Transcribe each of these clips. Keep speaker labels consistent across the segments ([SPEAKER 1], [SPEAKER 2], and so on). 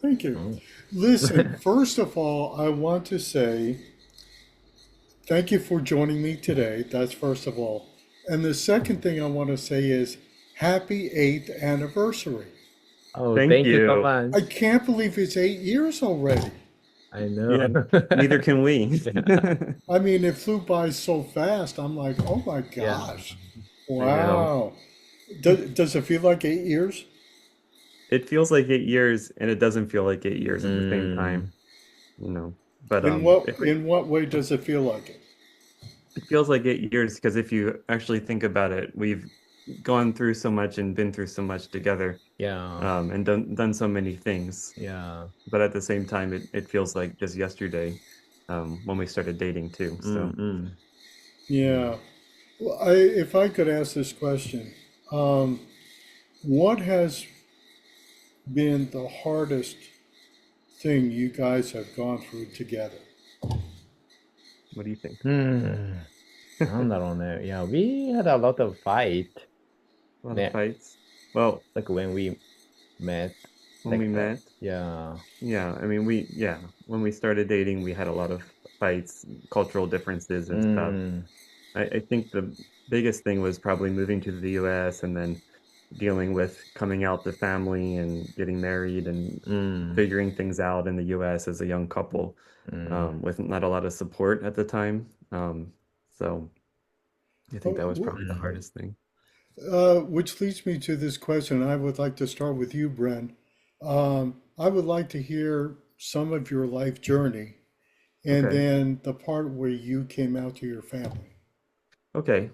[SPEAKER 1] Thank you.
[SPEAKER 2] Oh.
[SPEAKER 1] Listen, first of all, I want to say thank you for joining me today. That's first of all. And the second thing I want to say is happy 8th anniversary.
[SPEAKER 2] Oh,
[SPEAKER 3] Thank
[SPEAKER 2] thank you so
[SPEAKER 3] you.
[SPEAKER 1] I
[SPEAKER 2] much.
[SPEAKER 1] can't believe it's 8 years already.
[SPEAKER 2] I know.
[SPEAKER 3] Yeah, neither can we.
[SPEAKER 2] Yeah.
[SPEAKER 1] I mean, it flew by so fast. I'm like, oh my
[SPEAKER 2] Yeah.
[SPEAKER 1] gosh.
[SPEAKER 3] I know.
[SPEAKER 1] Wow. Does it feel like 8 years?
[SPEAKER 3] It feels like 8 years, and it doesn't feel like 8 years at the same
[SPEAKER 2] Mm.
[SPEAKER 3] time, you know. But
[SPEAKER 1] In what
[SPEAKER 3] it,
[SPEAKER 1] in what way does it feel like it?
[SPEAKER 3] it feels like 8 years because if you actually think about it, we've gone through so much and been through so much together,
[SPEAKER 2] Yeah.
[SPEAKER 3] and done so many things.
[SPEAKER 2] Yeah.
[SPEAKER 3] But at the same time, it feels like just yesterday, when we started dating too. So
[SPEAKER 2] Mm-mm.
[SPEAKER 1] Yeah.
[SPEAKER 2] Mm.
[SPEAKER 1] Well, if I could ask this question, um, what has been the hardest thing you guys have gone through together?
[SPEAKER 3] what do you think?
[SPEAKER 2] Hmm. なんだろうね. Yeah, we had a lot of fight.
[SPEAKER 3] A lot of
[SPEAKER 2] ね.
[SPEAKER 3] fights. Well,
[SPEAKER 2] Like when we met
[SPEAKER 3] when we
[SPEAKER 2] like that.
[SPEAKER 3] met.
[SPEAKER 2] Yeah.
[SPEAKER 3] Yeah, I mean, when we started dating, we had a lot of fights, cultural differences and stuff.
[SPEAKER 2] Mm.
[SPEAKER 3] I think the biggest thing was probably moving to the US and then dealing with coming out to family and getting married and
[SPEAKER 2] Mm.
[SPEAKER 3] figuring things out in the US as a young couple,
[SPEAKER 2] Mm.
[SPEAKER 3] with not a lot of support at the time. So I think that was
[SPEAKER 1] Oh,
[SPEAKER 3] probably the
[SPEAKER 2] Mm.
[SPEAKER 3] hardest thing.
[SPEAKER 1] which leads me to this question. I would like to start with you, Bren. I would like to hear some of your life journey and
[SPEAKER 3] Okay.
[SPEAKER 1] then the part where you came out to your family.
[SPEAKER 3] Okay.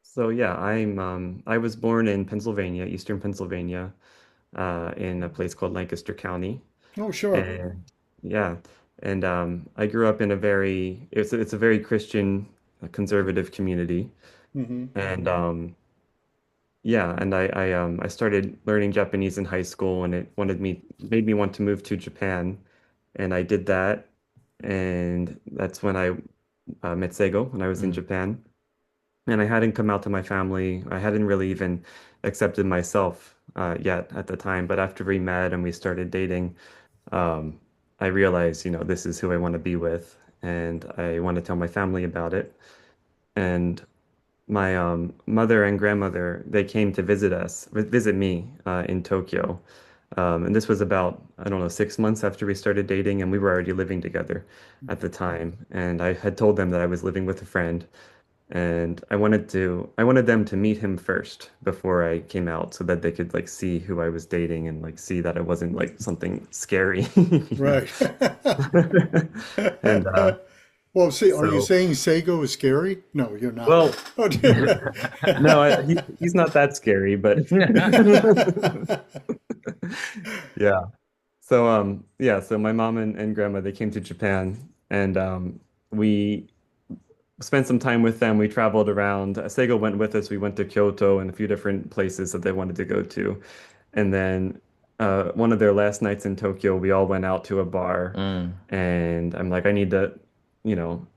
[SPEAKER 3] So yeah, I was born in Pennsylvania, Eastern Pennsylvania, in a place called Lancaster County.
[SPEAKER 1] Oh, sure.
[SPEAKER 3] And yeah, and I grew up in it's a very Christian, conservative community.
[SPEAKER 1] Hmm.
[SPEAKER 3] And yeah, and I started learning Japanese in high school, and it wanted me made me want to move to Japan, and I did that, and that's when I met Seigo when I was in
[SPEAKER 2] Mm.
[SPEAKER 3] Japan. And I hadn't come out to my family. I hadn't really even accepted myself yet at the time. But after we met and we started dating, um, I realized, this is who I want to be with, and I want to tell my family about it. And my mother and grandmother, they came to visit me in Tokyo. And this was about, I don't know, 6 months after we started dating, and we were already living together at the time. And I had told them that I was living with a friend, and I wanted them to meet him first before I came out so that they could like see who I was dating and like see that I wasn't like something scary, you know.
[SPEAKER 1] Right.
[SPEAKER 3] And
[SPEAKER 1] Well, see, are you
[SPEAKER 3] so
[SPEAKER 1] saying Sago is scary? No, you're not.
[SPEAKER 3] well,
[SPEAKER 1] Oh, dear.
[SPEAKER 3] no, he's not that scary, but yeah. So so my mom and grandma, they came to Japan, and we spent some time with them. We traveled around. Seigo went with us. We went to Kyoto and a few different places that they wanted to go to. And then one of their last nights in Tokyo, we all went out to a bar,
[SPEAKER 2] Mm.
[SPEAKER 3] and I'm like, I need to,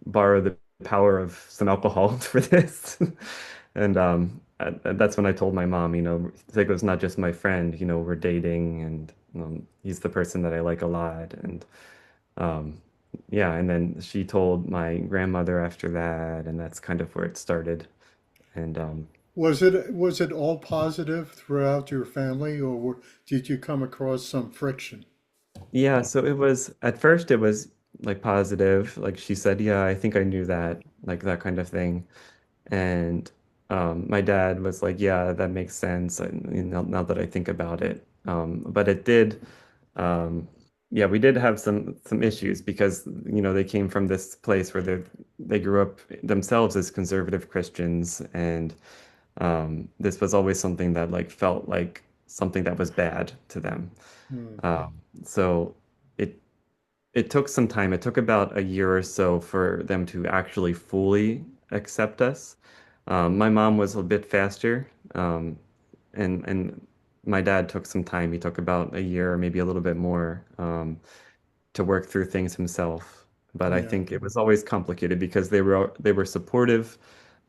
[SPEAKER 3] borrow the power of some alcohol for this. And that's when I told my mom, Seigo's not just my friend, we're dating, and he's the person that I like a lot. And um, yeah, and then she told my grandmother after that, and that's kind of where it started. And
[SPEAKER 1] Was it all positive throughout your family, or did you come across some friction?
[SPEAKER 3] yeah, so it was at first it was like positive, like she said, yeah, I think I knew that, like that kind of thing. And my dad was like, yeah, that makes sense. And, now that I think about it, but it did. Um, yeah, we did have some issues because they came from this place where they grew up themselves as conservative Christians, and this was always something that like felt like something that was bad to them.
[SPEAKER 1] Hmm.
[SPEAKER 3] So it it took some time. It took about a year or so for them to actually fully accept us. My mom was a bit faster, and my dad took some time. He took about a year, or maybe a little bit more, to work through things himself. But I
[SPEAKER 1] Yeah.
[SPEAKER 3] think it was always complicated because they were supportive,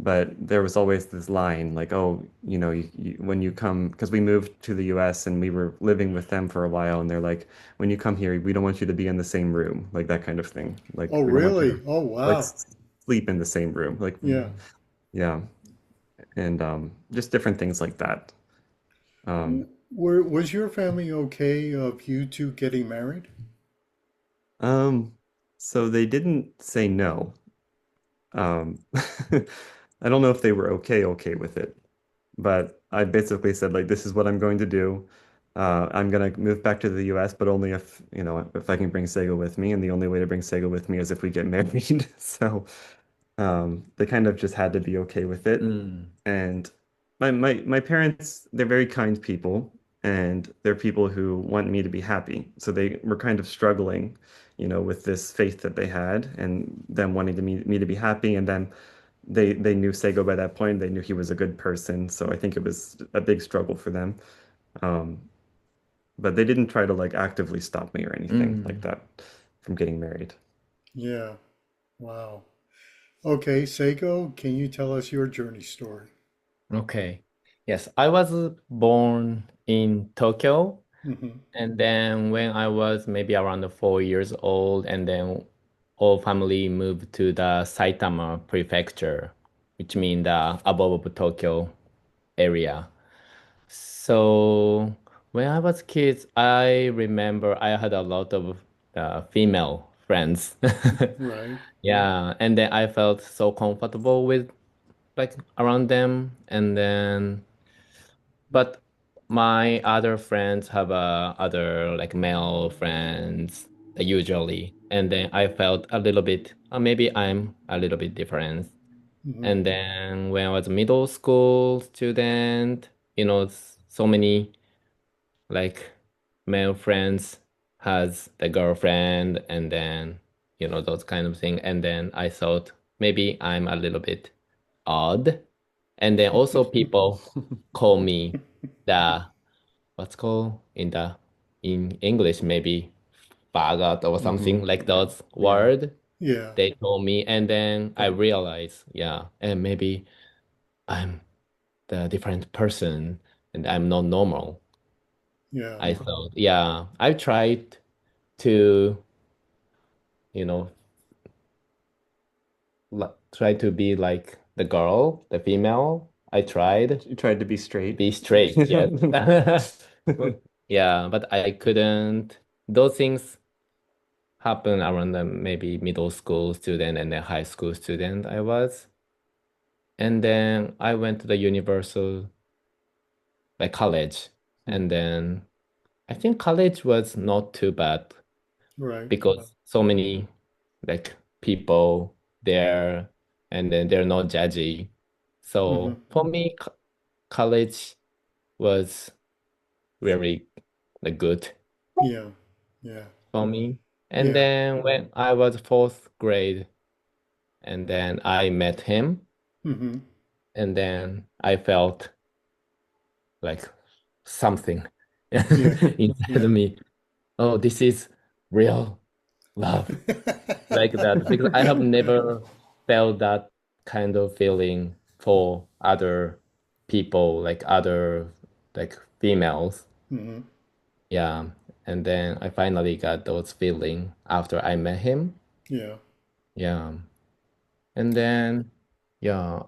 [SPEAKER 3] But there was always this line like, oh, when you come, because we moved to the US and we were living with them for a while, and they're like, when you come here, we don't want you to be in the same room, like that kind of thing. Like
[SPEAKER 1] Oh,
[SPEAKER 3] we don't want you to
[SPEAKER 1] really? Oh,
[SPEAKER 3] like
[SPEAKER 1] wow.
[SPEAKER 3] sleep in the same room. Like,
[SPEAKER 1] Yeah.
[SPEAKER 3] yeah, and just different things like that. Um,
[SPEAKER 1] Was your family okay of you two getting married?
[SPEAKER 3] um, so they didn't say no. Um, I don't know if they were okay with it, but I basically said like, this is what I'm going to do. I'm gonna move back to the US, but only if, if I can bring Seigo with me, and the only way to bring Seigo with me is if we get married. So, they kind of just had to be okay with it.
[SPEAKER 2] Mm.
[SPEAKER 3] And my parents, they're very kind people, and they're people who want me to be happy. So they were kind of struggling, with this faith that they had and them wanting me to be happy. And then they knew Seigo by that point. They knew he was a good person. So I think it was a big struggle for them. Um, but they didn't try to like actively stop me or anything like
[SPEAKER 2] Mm.
[SPEAKER 3] that from getting married.
[SPEAKER 1] Yeah. Wow. Okay, Seiko, can you tell us your journey story?
[SPEAKER 2] Okay. Yes, I was born in Tokyo,
[SPEAKER 1] Hmm.
[SPEAKER 2] and then when I was maybe around 4 years old, and then all family moved to the Saitama prefecture, which means the above of Tokyo area. So when I was kids, I remember I had a lot of female friends.
[SPEAKER 1] Right.
[SPEAKER 2] Yeah, and then I felt so comfortable with like around them, and then but my other friends have other like male friends usually, and then I felt a little bit maybe I'm a little bit different.
[SPEAKER 1] Hmm.
[SPEAKER 2] And then when I was middle school student, so many like male friends has the girlfriend, and then those kind of thing, and then I thought maybe I'm a little bit odd. And then also people call me the what's called in English, maybe faggot or
[SPEAKER 3] Hmm.
[SPEAKER 2] something like those
[SPEAKER 3] Yeah.
[SPEAKER 2] word
[SPEAKER 1] Yeah.
[SPEAKER 2] they told me. And then I realized, yeah, and maybe I'm the different person and I'm not normal.
[SPEAKER 1] Yeah.
[SPEAKER 2] I thought, yeah, I tried to, you know, try to be like the girl, the female. I tried
[SPEAKER 3] You tried to be straight.
[SPEAKER 2] be straight, yes. Well, yeah, but I couldn't. Those things happen around the maybe middle school student and then high school student I was. And then I went to the universal, like college. And then I think college was not too bad
[SPEAKER 1] Right.
[SPEAKER 2] because so many like people there, and then they're not judgy.
[SPEAKER 1] Hmm.
[SPEAKER 2] So for me, college was very like good
[SPEAKER 1] Yeah. Yeah.
[SPEAKER 2] for me. And
[SPEAKER 1] Yeah.
[SPEAKER 2] then when I was fourth grade, and then I met him,
[SPEAKER 1] Hmm.
[SPEAKER 2] and then I felt like something
[SPEAKER 1] Yeah.
[SPEAKER 2] inside of
[SPEAKER 1] Yeah.
[SPEAKER 2] me. Oh, this is real love, like that, because I have never felt that kind of feeling for other people, like other like females.
[SPEAKER 1] Hmm.
[SPEAKER 2] Yeah. And then I finally got those feeling after I met him.
[SPEAKER 1] Yeah.
[SPEAKER 2] Yeah. And then yeah,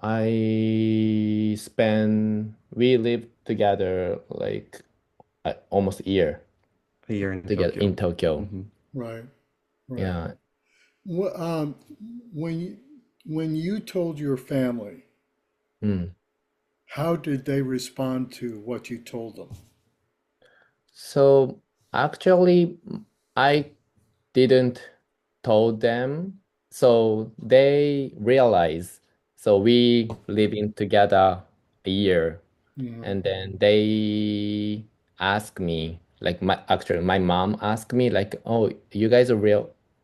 [SPEAKER 2] we lived together like almost a year
[SPEAKER 3] A year in
[SPEAKER 2] together
[SPEAKER 3] Tokyo.
[SPEAKER 2] in Tokyo.
[SPEAKER 3] Hmm.
[SPEAKER 1] Right. Right.
[SPEAKER 2] Yeah.
[SPEAKER 1] Wh- Um, when you told your family,
[SPEAKER 2] Mm.
[SPEAKER 1] how did they respond to what you told them?
[SPEAKER 2] So actually, I didn't told them. So they realized. So we living together a year,
[SPEAKER 1] Hmm.
[SPEAKER 2] and then they asked me, like my mom asked me, like, "Oh,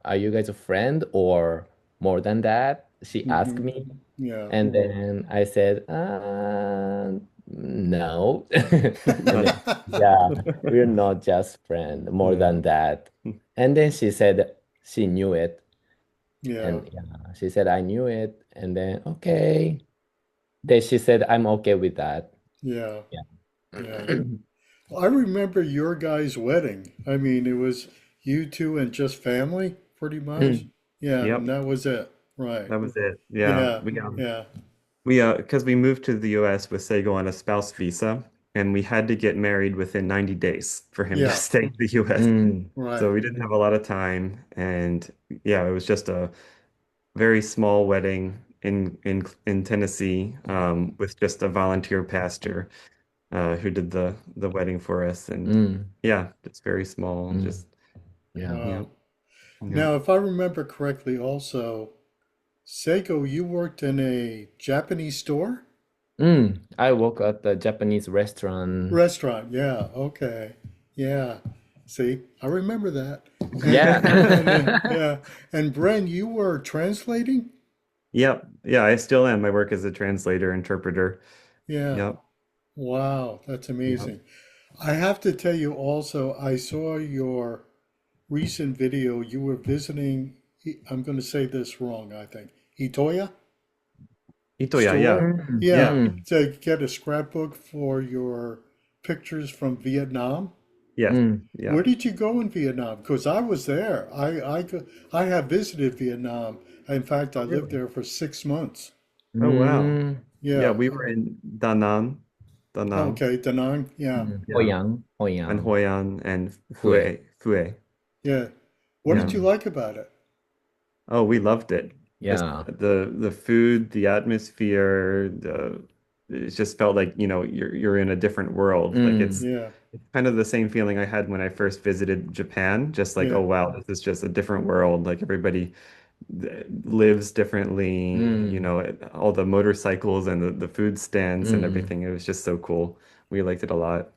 [SPEAKER 2] are you guys a friend or more than that?" She asked
[SPEAKER 1] Hmm.
[SPEAKER 2] me,
[SPEAKER 1] Yeah.
[SPEAKER 2] and then I said, no. And then, yeah, we're not just friend, more
[SPEAKER 3] Yeah.
[SPEAKER 2] than that. And then she said she knew it.
[SPEAKER 1] Yeah.
[SPEAKER 2] And yeah, she said, I knew it. And then, okay. then she said, I'm okay with that.
[SPEAKER 1] Yeah, yeah.
[SPEAKER 2] Yeah.
[SPEAKER 1] I remember your guys' wedding. I mean, it was you two and just family, pretty much.
[SPEAKER 2] Mm,
[SPEAKER 1] Yeah, and
[SPEAKER 3] Yep,
[SPEAKER 1] that was it. Right.
[SPEAKER 3] that was it. Yeah,
[SPEAKER 1] Yeah, yeah,
[SPEAKER 3] because we moved to the US with Seigo on a spouse visa, and we had to get married within 90 days for him to
[SPEAKER 1] yeah.
[SPEAKER 3] stay in the US.
[SPEAKER 2] mm,
[SPEAKER 3] So
[SPEAKER 1] Right.
[SPEAKER 3] we didn't have a lot of time, and yeah, it was just a very small wedding in Tennessee, with just a volunteer pastor who did the wedding for us, and
[SPEAKER 2] mm,
[SPEAKER 3] yeah, it's very small.
[SPEAKER 2] mm.
[SPEAKER 3] Just
[SPEAKER 2] Yeah.
[SPEAKER 1] Wow.
[SPEAKER 3] yep, yep.
[SPEAKER 1] Now, if I remember correctly, also, Seiko, you worked in a Japanese store?
[SPEAKER 2] I work at the Japanese restaurant.
[SPEAKER 1] Restaurant. Yeah. Okay. Yeah. See, I remember that.
[SPEAKER 2] Yeah.
[SPEAKER 1] Yeah. And Bren, you were translating?
[SPEAKER 3] Yep, yeah, I still am. I work as a translator, interpreter.
[SPEAKER 1] Yeah.
[SPEAKER 3] Yep,
[SPEAKER 1] Wow. That's
[SPEAKER 3] yep.
[SPEAKER 1] amazing. I have to tell you also, I saw your recent video. You were visiting, I'm going to say this wrong, I think, Itoya
[SPEAKER 3] Itoya, yeah,
[SPEAKER 1] store?
[SPEAKER 2] Mm,
[SPEAKER 1] Yeah.
[SPEAKER 3] yeah,
[SPEAKER 2] mm,
[SPEAKER 1] To get a scrapbook for your pictures from Vietnam.
[SPEAKER 3] yes,
[SPEAKER 2] mm,
[SPEAKER 3] yeah.
[SPEAKER 1] Where did you go in Vietnam? Because I was there. I have visited Vietnam. In fact, I
[SPEAKER 3] Oh,
[SPEAKER 1] lived
[SPEAKER 3] really?
[SPEAKER 1] there for 6 months.
[SPEAKER 3] Oh, wow.
[SPEAKER 2] mm,
[SPEAKER 3] Yeah,
[SPEAKER 1] Yeah.
[SPEAKER 3] we were in Da Nang,
[SPEAKER 1] Okay, Da Nang. Yeah.
[SPEAKER 3] yeah,
[SPEAKER 2] Hoyang,
[SPEAKER 3] and
[SPEAKER 2] Hoyang,
[SPEAKER 3] Hoi An and
[SPEAKER 2] Hue.
[SPEAKER 3] Fue.
[SPEAKER 1] Yeah. What did
[SPEAKER 3] Yeah.
[SPEAKER 1] you
[SPEAKER 2] Mm,
[SPEAKER 1] like about it?
[SPEAKER 3] Oh, we loved it. Just
[SPEAKER 2] yeah.
[SPEAKER 3] the food, the atmosphere, the it just felt like, you're in a different world. Like
[SPEAKER 2] Mm,
[SPEAKER 1] Yeah.
[SPEAKER 3] it's kind of the same feeling I had when I first visited Japan. Just like,
[SPEAKER 1] Yeah.
[SPEAKER 3] oh wow, this is just a different world. Like everybody lives differently,
[SPEAKER 2] mm,
[SPEAKER 3] all the motorcycles and the food stands and
[SPEAKER 2] mm.
[SPEAKER 3] everything. It was just so cool. We liked it a lot.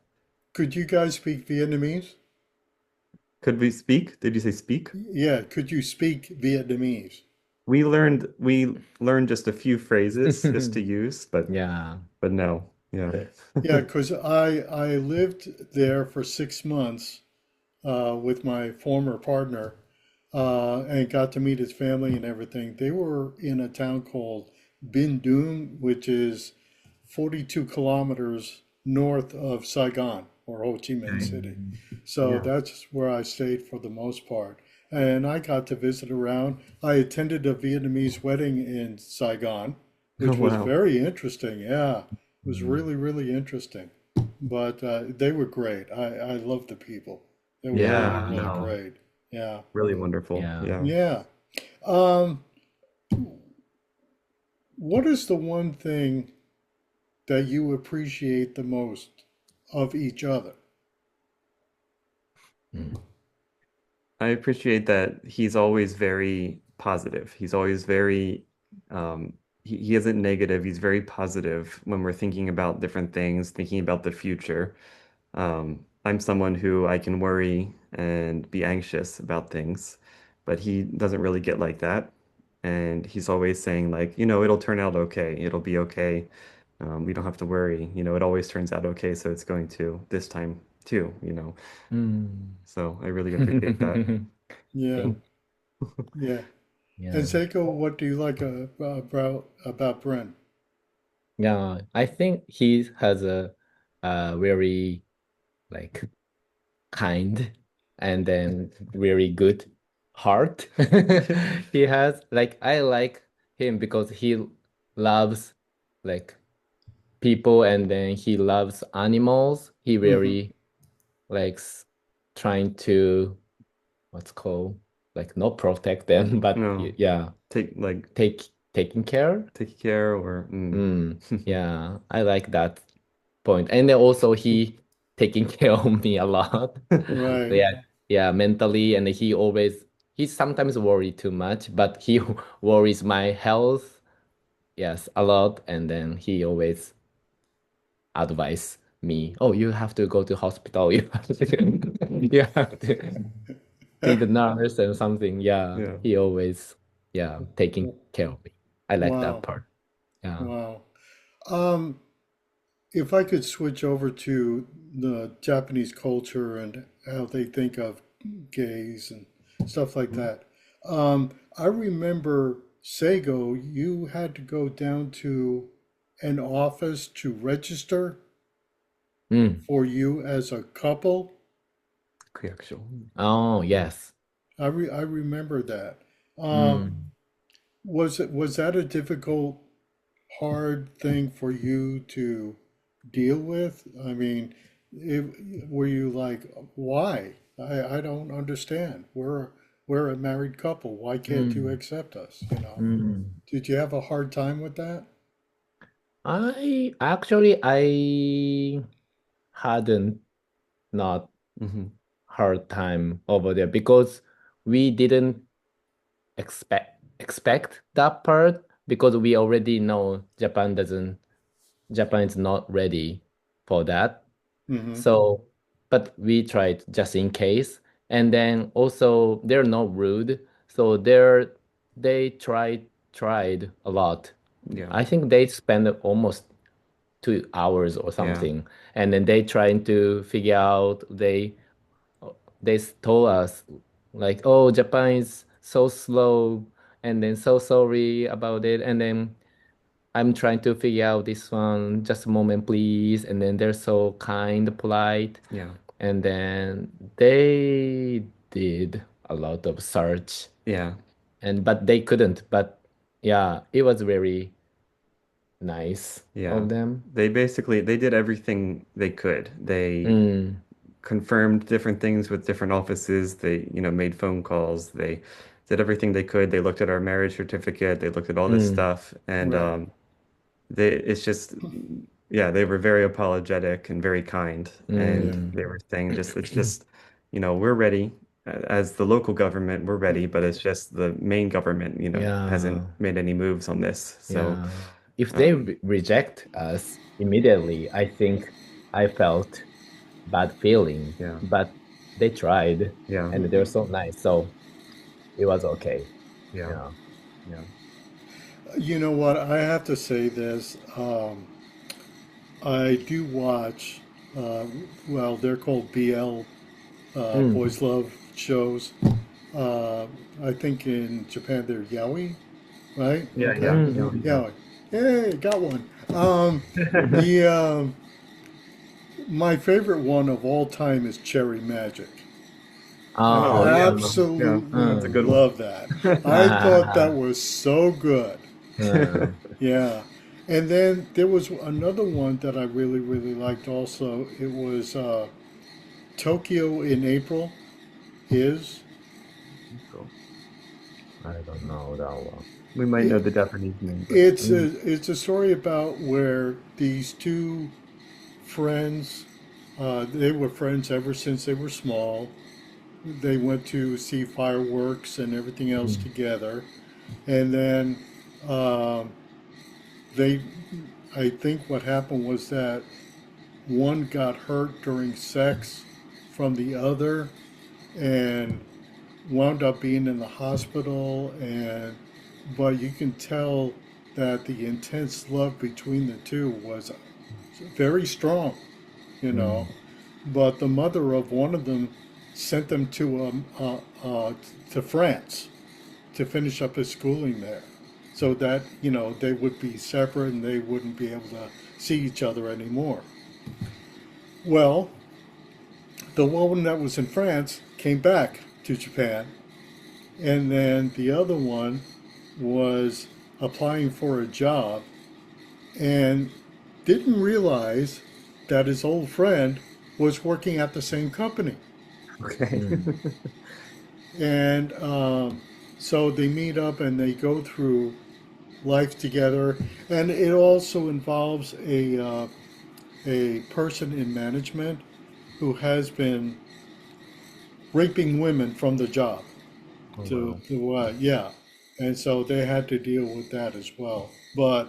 [SPEAKER 1] Could you guys speak Vietnamese?
[SPEAKER 3] Could we speak? Did you say speak?
[SPEAKER 1] Yeah. Could you speak Vietnamese?
[SPEAKER 3] We learned just a few phrases just to use,
[SPEAKER 2] Yeah.
[SPEAKER 3] but no. Yeah.
[SPEAKER 1] Yeah, because I lived there for 6 months with my former partner and got to meet his family and everything. They were in a town called Bin Dun, which is 42 kilometers north of Saigon or Ho Chi Minh
[SPEAKER 3] Okay.
[SPEAKER 1] City. So
[SPEAKER 3] Yeah.
[SPEAKER 1] that's where I stayed for the most part. And I got to visit around. I attended a Vietnamese wedding in Saigon,
[SPEAKER 3] Oh
[SPEAKER 1] which was
[SPEAKER 3] wow.
[SPEAKER 1] very interesting. Yeah, it was
[SPEAKER 2] Mm.
[SPEAKER 1] really, really interesting. But they were great. I loved the people. They were
[SPEAKER 3] Yeah,
[SPEAKER 1] really,
[SPEAKER 2] Yeah.
[SPEAKER 1] really
[SPEAKER 3] no.
[SPEAKER 1] great. Yeah.
[SPEAKER 3] Really wonderful.
[SPEAKER 2] Yeah.
[SPEAKER 3] Yeah.
[SPEAKER 1] Yeah. Um, what is the one thing that you appreciate the most of each other?
[SPEAKER 2] Mm.
[SPEAKER 3] I appreciate that he's always very positive. He's always very he isn't negative. He's very positive when we're thinking about different things, thinking about the future. I'm someone who I can worry and be anxious about things, but he doesn't really get like that. And he's always saying like, it'll turn out okay. It'll be okay. We don't have to worry. It always turns out okay, so it's going to this time too.
[SPEAKER 2] Mm.
[SPEAKER 3] So I really appreciate that.
[SPEAKER 1] Yeah. Yeah. And
[SPEAKER 2] Yeah.
[SPEAKER 1] Seiko, what do you like about Brent?
[SPEAKER 2] Yeah. I think he has a very like kind and then very good heart. He has like I like him because he loves like people and then he loves animals. He
[SPEAKER 1] Mm-hmm.
[SPEAKER 2] very likes trying to what's called like not protect them, but
[SPEAKER 3] No,
[SPEAKER 2] yeah,
[SPEAKER 3] take like
[SPEAKER 2] taking care.
[SPEAKER 3] take care or
[SPEAKER 2] Yeah, I like that point. And then also he taking care of me a lot.
[SPEAKER 1] Right.
[SPEAKER 2] Yeah, yeah, mentally, and he sometimes worry too much, but he worries my health, yes, a lot, and then he always advise me, oh, you have to go to hospital, you have to see the nurse and something. Yeah,
[SPEAKER 3] Yeah.
[SPEAKER 2] he always, yeah, taking care of me. I like that
[SPEAKER 1] Wow.
[SPEAKER 2] part. Yeah.
[SPEAKER 1] Wow. Um, if I could switch over to the Japanese culture and how they think of gays and stuff like that. I remember Seigo, you had to go down to an office to register
[SPEAKER 2] Mm.
[SPEAKER 1] for you as a couple.
[SPEAKER 3] Actual.
[SPEAKER 2] Oh, yes.
[SPEAKER 1] I remember that.
[SPEAKER 2] Mm.
[SPEAKER 1] Was that a difficult, hard thing for you to deal with? I mean, were you like, why? I don't understand. We're a married couple. Why can't you
[SPEAKER 2] Mm.
[SPEAKER 1] accept us? You know?
[SPEAKER 2] Mm.
[SPEAKER 1] Did you have a hard time with that?
[SPEAKER 2] I hadn't not
[SPEAKER 3] Hmm.
[SPEAKER 2] hard time over there because we didn't expect that part because we already know Japan is not ready for that.
[SPEAKER 1] Mm-hmm.
[SPEAKER 2] So, but we tried just in case. And then also they're not rude. So they tried a lot.
[SPEAKER 3] Yeah.
[SPEAKER 2] I think they spent almost 2 hours or
[SPEAKER 3] Yeah.
[SPEAKER 2] something. And then they trying to figure out they told us like, oh, Japan is so slow and then so sorry about it. And then I'm trying to figure out this one. Just a moment, please. And then they're so kind, polite.
[SPEAKER 3] Yeah.
[SPEAKER 2] And then they did a lot of search
[SPEAKER 3] Yeah.
[SPEAKER 2] and but they couldn't. But yeah, it was very nice
[SPEAKER 3] Yeah.
[SPEAKER 2] of them.
[SPEAKER 3] They did everything they could. They
[SPEAKER 2] Mm,
[SPEAKER 3] confirmed different things with different offices. They, made phone calls. They did everything they could. They looked at our marriage certificate. They looked at all this
[SPEAKER 2] mm,
[SPEAKER 3] stuff, and
[SPEAKER 1] Right.
[SPEAKER 3] it's just, yeah, they were very apologetic and very kind, and
[SPEAKER 2] mm,
[SPEAKER 3] they were saying just it's just, we're ready. As the local government, we're ready, but it's just the main government, hasn't
[SPEAKER 2] yeah.
[SPEAKER 3] made any moves on this. So,
[SPEAKER 2] Yeah. If they
[SPEAKER 3] um,
[SPEAKER 2] reject us immediately, I think I felt bad feeling.
[SPEAKER 3] yeah,
[SPEAKER 2] But they tried
[SPEAKER 3] yeah,
[SPEAKER 2] and they're so nice. So it was okay.
[SPEAKER 3] yeah,
[SPEAKER 2] Yeah.
[SPEAKER 3] yeah.
[SPEAKER 1] You know what? I have to say this. I do watch, uh, well, they're called BL,
[SPEAKER 2] Mm.
[SPEAKER 1] Boys Love shows. Uh, I think in Japan they're yaoi, right?
[SPEAKER 3] Yeah,
[SPEAKER 1] Okay.
[SPEAKER 3] yeah,
[SPEAKER 2] Mm,
[SPEAKER 3] yeah,
[SPEAKER 2] mm,
[SPEAKER 3] yeah.
[SPEAKER 1] Yaoi. Hey, got one. The My favorite one of all time is Cherry Magic. I
[SPEAKER 3] Oh,
[SPEAKER 2] Oh,
[SPEAKER 3] yeah, yeah.
[SPEAKER 1] absolutely
[SPEAKER 3] That's a
[SPEAKER 2] mm.
[SPEAKER 3] good one.
[SPEAKER 1] love that. I thought that was so good.
[SPEAKER 2] Mm.
[SPEAKER 1] Yeah. And then there was another one that I really, really liked also. It was Tokyo in April is.
[SPEAKER 3] Cool.
[SPEAKER 2] I don't know that one.
[SPEAKER 3] We might know
[SPEAKER 1] It,
[SPEAKER 3] the Japanese name, but
[SPEAKER 2] Mm,
[SPEAKER 1] it's a story about where these two friends, they were friends ever since they were small. They went to see fireworks and everything else
[SPEAKER 2] mm,
[SPEAKER 1] together. And then um, they, I think what happened was that one got hurt during sex from the other and wound up being in the hospital. And but you can tell that the intense love between the two was very strong, you know.
[SPEAKER 2] mm,
[SPEAKER 1] But the mother of one of them sent them to France to finish up his schooling there, so that they would be separate and they wouldn't be able to see each other anymore. Well, the woman that was in France came back to Japan, and then the other one was applying for a job and didn't realize that his old friend was working at the same company.
[SPEAKER 3] okay.
[SPEAKER 2] mm,
[SPEAKER 1] And so they meet up and they go through life together. And it also involves a person in management who has been raping women from the job.
[SPEAKER 2] Oh, wow.
[SPEAKER 1] Yeah, and so they had to deal with that as well. But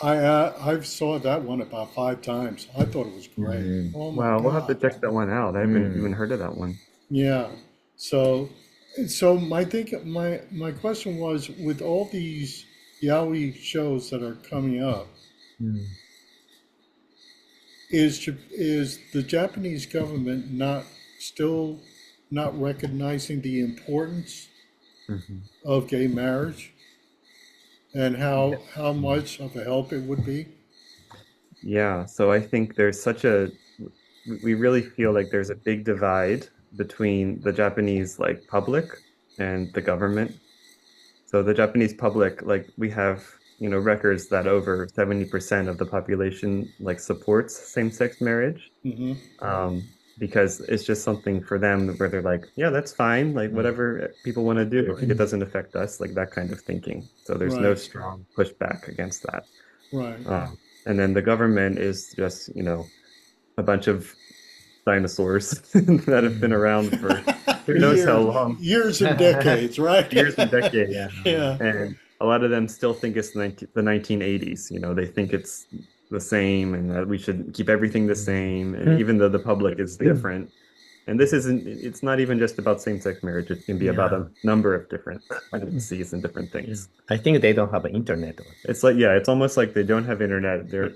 [SPEAKER 1] I've saw that one about 5 times. I thought it was great.
[SPEAKER 2] Mm,
[SPEAKER 1] Oh my
[SPEAKER 3] Wow, we'll have to
[SPEAKER 1] God.
[SPEAKER 3] check that one out. I haven't even
[SPEAKER 2] mm,
[SPEAKER 3] heard of that one.
[SPEAKER 1] Yeah. So my question was, with all these yaoi shows that are coming up,
[SPEAKER 2] mm.
[SPEAKER 1] is the Japanese government still not recognizing the importance
[SPEAKER 3] Hmm.
[SPEAKER 1] of gay marriage and
[SPEAKER 3] Yeah.
[SPEAKER 1] how much of a help it would be?
[SPEAKER 3] Yeah, so I think there's such a we really feel like there's a big divide between the Japanese like public and the government. So the Japanese public, like we have, records that over 70% of the population like supports same-sex marriage.
[SPEAKER 1] Hmm.
[SPEAKER 3] Because it's just something for them where they're like, yeah, that's fine, like
[SPEAKER 2] Mm.
[SPEAKER 3] whatever people want to do, like, it doesn't affect us, like that kind of thinking. So there's no
[SPEAKER 1] Right,
[SPEAKER 3] strong pushback against that.
[SPEAKER 1] right.
[SPEAKER 3] And then the government is just, a bunch of dinosaurs that have been
[SPEAKER 2] Mm.
[SPEAKER 3] around for who knows how
[SPEAKER 1] Years,
[SPEAKER 3] long,
[SPEAKER 1] years and decades, right?
[SPEAKER 3] years and decades.
[SPEAKER 2] Yeah.
[SPEAKER 1] Yeah.
[SPEAKER 3] And a lot of them still think it's the 1980s. They think it's the same and that we should keep everything the same, and even though the public is different. And it's not even just about same-sex marriage. It can be about
[SPEAKER 2] Yeah.
[SPEAKER 3] a number of different pregnancies and different
[SPEAKER 2] Yeah.
[SPEAKER 3] things.
[SPEAKER 2] I think they don't have internet.
[SPEAKER 3] It's like, yeah, it's almost like they don't have internet. They're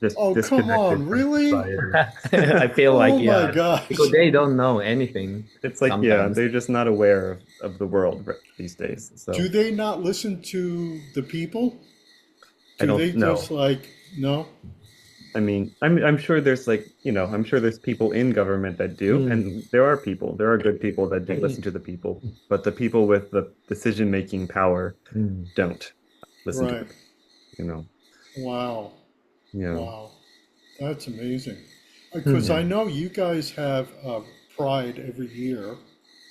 [SPEAKER 3] just
[SPEAKER 1] Oh, come
[SPEAKER 3] disconnected
[SPEAKER 1] on,
[SPEAKER 3] from
[SPEAKER 1] really?
[SPEAKER 3] society.
[SPEAKER 2] I feel like,
[SPEAKER 1] Oh my
[SPEAKER 2] yeah, because
[SPEAKER 1] gosh.
[SPEAKER 2] they don't know anything
[SPEAKER 3] It's like, yeah,
[SPEAKER 2] sometimes.
[SPEAKER 3] they're just not aware of the world these days.
[SPEAKER 1] Do
[SPEAKER 3] So
[SPEAKER 1] they not listen to the people?
[SPEAKER 3] I
[SPEAKER 1] Do
[SPEAKER 3] don't
[SPEAKER 1] they just
[SPEAKER 3] know.
[SPEAKER 1] like, no?
[SPEAKER 3] I mean, I'm sure there's like, I'm sure there's people in government that do,
[SPEAKER 2] Mm.
[SPEAKER 3] and there are good people that do listen to the people, but the people with the decision-making power
[SPEAKER 2] Mm.
[SPEAKER 3] don't listen to the
[SPEAKER 1] Right.
[SPEAKER 3] people, you know.
[SPEAKER 1] Wow.
[SPEAKER 3] Yeah.
[SPEAKER 1] Wow. That's amazing. Because I
[SPEAKER 2] Yeah.
[SPEAKER 1] know you guys have Pride every year.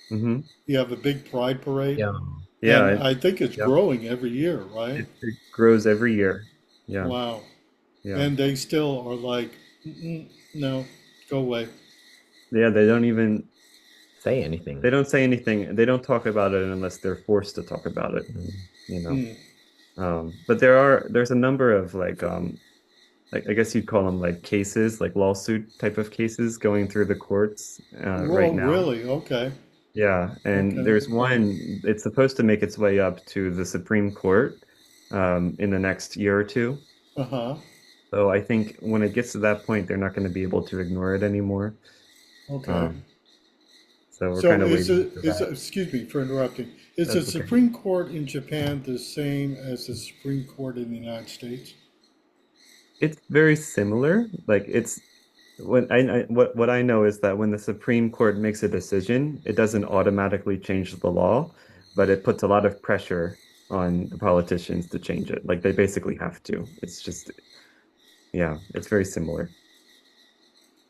[SPEAKER 3] Hmm.
[SPEAKER 1] You have a big Pride parade,
[SPEAKER 2] Yeah.
[SPEAKER 3] Yeah,
[SPEAKER 1] and I think it's
[SPEAKER 3] yep.
[SPEAKER 1] growing every year, right?
[SPEAKER 3] It grows every year. Yeah.
[SPEAKER 1] Wow.
[SPEAKER 3] Yeah.
[SPEAKER 1] And they still are like, "Mm-mm, no, go away."
[SPEAKER 3] Yeah,
[SPEAKER 2] Say anything.
[SPEAKER 3] they don't say anything. They don't talk about it unless they're forced to talk about it,
[SPEAKER 2] Mm.
[SPEAKER 3] you know.
[SPEAKER 1] Hmm.
[SPEAKER 3] But there's a number of like I guess you'd call them like cases, like lawsuit type of cases going through the courts right
[SPEAKER 1] Whoa,
[SPEAKER 3] now.
[SPEAKER 1] really? Okay.
[SPEAKER 3] Yeah, and
[SPEAKER 1] Okay.
[SPEAKER 3] there's one, it's supposed to make its way up to the Supreme Court in the next year or two.
[SPEAKER 1] Uh-huh.
[SPEAKER 3] So I think when it gets to that point, they're not going to be able to ignore it anymore.
[SPEAKER 1] Okay.
[SPEAKER 3] Um, so we're kind
[SPEAKER 1] So
[SPEAKER 3] of waiting for
[SPEAKER 1] is
[SPEAKER 3] that.
[SPEAKER 1] it, excuse me for interrupting. Is the
[SPEAKER 3] That's okay.
[SPEAKER 1] Supreme Court in Japan the same as the Supreme Court in the United States?
[SPEAKER 3] It's very similar. Like it's what I know is that when the Supreme Court makes a decision, it doesn't automatically change the law, but it puts a lot of pressure on the politicians to change it. Like they basically have to. It's just, yeah, it's very similar.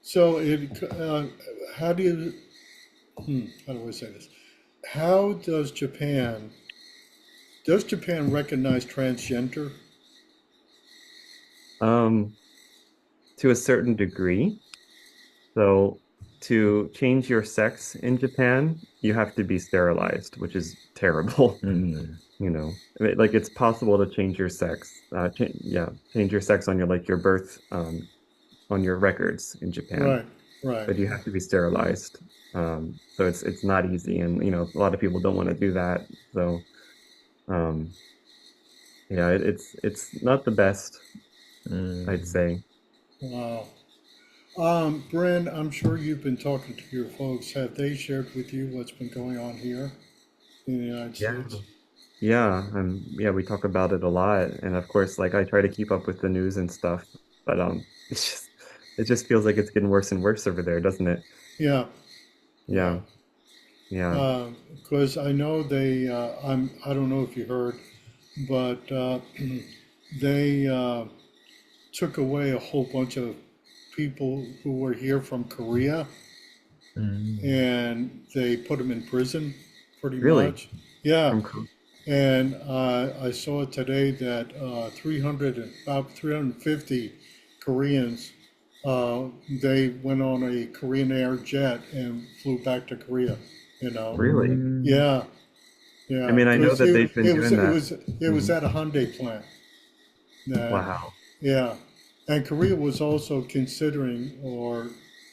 [SPEAKER 1] So how do you, how do I say this? How does Japan recognize transgender?
[SPEAKER 3] Um, to a certain degree. So to change your sex in Japan, you have to be sterilized, which is terrible.
[SPEAKER 2] Mm.
[SPEAKER 3] I mean, like it's possible to change your sex. Yeah, change your sex on your like your birth on your records in Japan,
[SPEAKER 1] Right, right.
[SPEAKER 3] but you have to be sterilized. So it's not easy, and a lot of people don't want to do that. So um, yeah, it's not the best, I'd
[SPEAKER 2] Mm.
[SPEAKER 3] say.
[SPEAKER 1] Wow. Bren, I'm sure you've been talking to your folks. Have they shared with you what's been going on here in the United
[SPEAKER 3] Yeah.
[SPEAKER 1] States?
[SPEAKER 3] Yeah, we talk about it a lot, and of course, like I try to keep up with the news and stuff, but it just feels like it's getting worse and worse over there, doesn't it?
[SPEAKER 1] Yeah, yeah.
[SPEAKER 3] Yeah, yeah.
[SPEAKER 1] Because I know I don't know if you heard, but they took away a whole bunch of people who were here from Korea
[SPEAKER 2] Mm.
[SPEAKER 1] and they put them in prison pretty
[SPEAKER 3] Really?
[SPEAKER 1] much. Yeah.
[SPEAKER 3] From Ko-
[SPEAKER 1] And I saw today that 350 Koreans, they went on a Korean Air jet and flew back to Korea, you know.
[SPEAKER 3] Really?
[SPEAKER 2] Mm.
[SPEAKER 1] Yeah,
[SPEAKER 3] I
[SPEAKER 1] yeah.
[SPEAKER 3] mean, I know
[SPEAKER 1] Because
[SPEAKER 3] that they've been doing that.
[SPEAKER 1] it was
[SPEAKER 3] Mhm.
[SPEAKER 1] at a Hyundai plant. That,
[SPEAKER 3] Wow.
[SPEAKER 1] yeah. And Korea was also considering or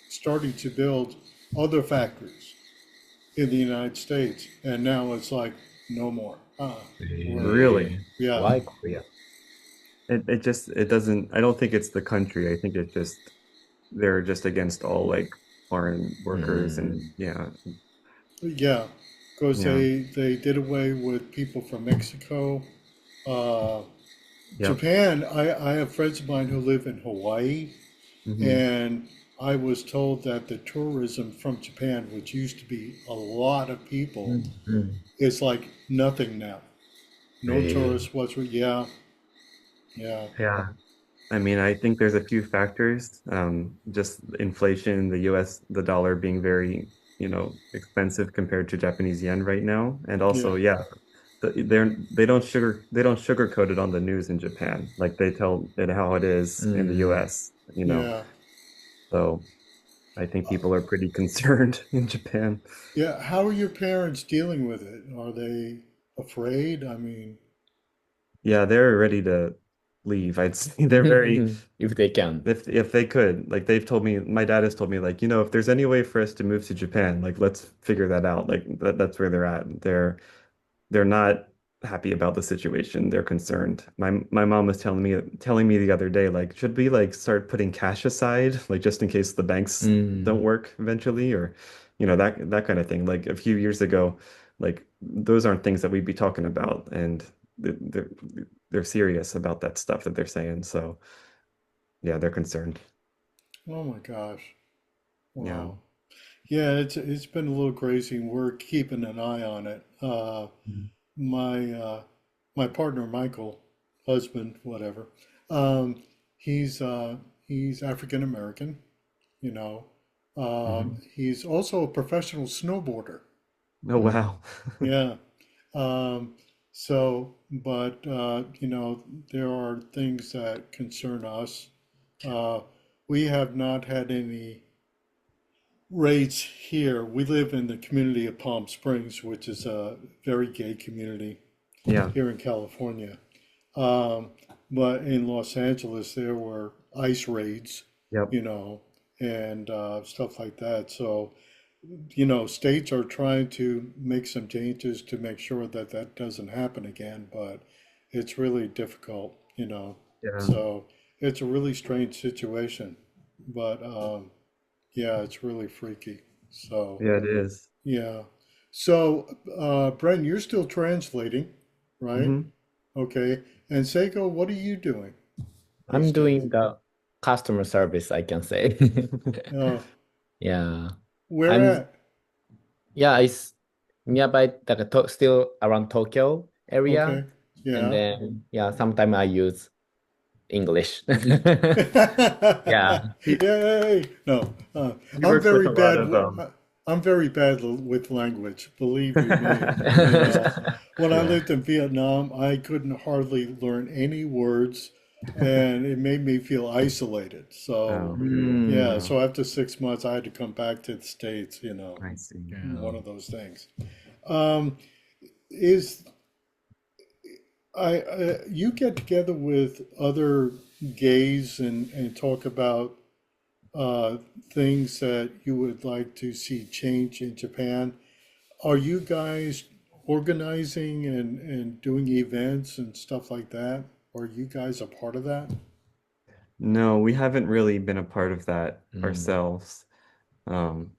[SPEAKER 1] starting to build other factories in the United States. And now it's like, no more.
[SPEAKER 3] Really?
[SPEAKER 1] Yeah,
[SPEAKER 2] Why Korea?
[SPEAKER 3] It doesn't, I don't think it's the country. I think they're just against all like foreign workers and
[SPEAKER 2] Mm.
[SPEAKER 3] yeah,
[SPEAKER 1] yeah. Because
[SPEAKER 3] yeah.
[SPEAKER 1] they did away with people from Mexico, uh,
[SPEAKER 3] Yep.
[SPEAKER 1] Japan, I have friends of mine who live in Hawaii,
[SPEAKER 3] Hmm.
[SPEAKER 1] and I was told that the tourism from Japan, which used to be a lot of people,
[SPEAKER 2] Mm.
[SPEAKER 1] is like nothing now. No
[SPEAKER 2] Really?
[SPEAKER 1] tourists whatsoever. Yeah, yeah,
[SPEAKER 3] Yeah. I mean, I think there's a few factors. Just inflation, the US, the dollar being very, expensive compared to Japanese yen right now. And
[SPEAKER 1] yeah,
[SPEAKER 3] also, yeah, they don't sugarcoat it on the news in Japan. Like they tell it how it is in the
[SPEAKER 2] Mm.
[SPEAKER 3] US,
[SPEAKER 1] yeah,
[SPEAKER 3] So I think people are pretty concerned in Japan.
[SPEAKER 1] yeah. How are your parents dealing with it? Are they afraid? I mean,
[SPEAKER 3] Yeah, they're ready to leave. I'd say they're very
[SPEAKER 2] If they can.
[SPEAKER 3] if they could, like they've told me, my dad has told me, like, if there's any way for us to move to Japan, like let's figure that out. Like that's where they're at. They're not happy about the situation. They're concerned. My mom was telling me the other day, like, should we like start putting cash aside, like just in case the banks don't
[SPEAKER 2] Mm.
[SPEAKER 3] work eventually, or that kind of thing. Like a few years ago, like those aren't things that we'd be talking about, and they're they're serious about that stuff that they're saying. So yeah, they're concerned.
[SPEAKER 1] oh my gosh,
[SPEAKER 3] Yeah.
[SPEAKER 1] wow. Yeah, it's been a little crazy, and we're keeping an eye on it.
[SPEAKER 3] Mhm.
[SPEAKER 1] My my partner Michael, husband, whatever. Um, he's he's African American, you know.
[SPEAKER 3] Mhm.
[SPEAKER 1] He's also a professional snowboarder.
[SPEAKER 3] Oh wow.
[SPEAKER 1] Yeah. Um, but there are things that concern us. Uh, we have not had any raids here. We live in the community of Palm Springs, which is a very gay community
[SPEAKER 3] Yeah.
[SPEAKER 1] here in California. Um, but in Los Angeles, there were ICE raids,
[SPEAKER 3] Yep.
[SPEAKER 1] you know, and stuff like that. So, states are trying to make some changes to make sure that that doesn't happen again, but it's really difficult.
[SPEAKER 3] Yeah.
[SPEAKER 1] So it's a really strange situation, but yeah, it's really freaky. So,
[SPEAKER 3] Yeah, it is.
[SPEAKER 1] yeah. So, Bren, you're still translating, right?
[SPEAKER 3] Mm-hmm.
[SPEAKER 1] Okay. And Seiko, what are you doing these
[SPEAKER 2] I'm
[SPEAKER 1] days?
[SPEAKER 2] doing the customer service, I can say.
[SPEAKER 1] Uh,
[SPEAKER 2] Yeah.
[SPEAKER 1] where
[SPEAKER 2] I'm
[SPEAKER 1] at?
[SPEAKER 2] yeah, it's nearby like still around Tokyo area.
[SPEAKER 1] Okay.
[SPEAKER 2] And
[SPEAKER 1] Yeah.
[SPEAKER 2] then yeah, sometimes I use English. Yeah.
[SPEAKER 1] Yay! No,
[SPEAKER 3] He
[SPEAKER 1] I'm
[SPEAKER 3] works with
[SPEAKER 1] very
[SPEAKER 3] a lot
[SPEAKER 1] bad.
[SPEAKER 3] of
[SPEAKER 1] I'm very bad with language. Believe you me. When I
[SPEAKER 3] yeah.
[SPEAKER 1] lived in Vietnam, I couldn't hardly learn any words, and it made me feel isolated. So,
[SPEAKER 3] Oh,
[SPEAKER 1] yeah.
[SPEAKER 2] Mm.
[SPEAKER 1] So after 6 months, I had to come back to the States.
[SPEAKER 3] I see.
[SPEAKER 1] One
[SPEAKER 2] Yeah.
[SPEAKER 1] of those things. Um, is you get together with other gays and talk about uh, things that you would like to see change in Japan. Are you guys organizing and doing events and stuff like that? Are you guys a part of that?
[SPEAKER 3] No, we haven't really been a part of that
[SPEAKER 2] Mm.
[SPEAKER 3] ourselves. Um,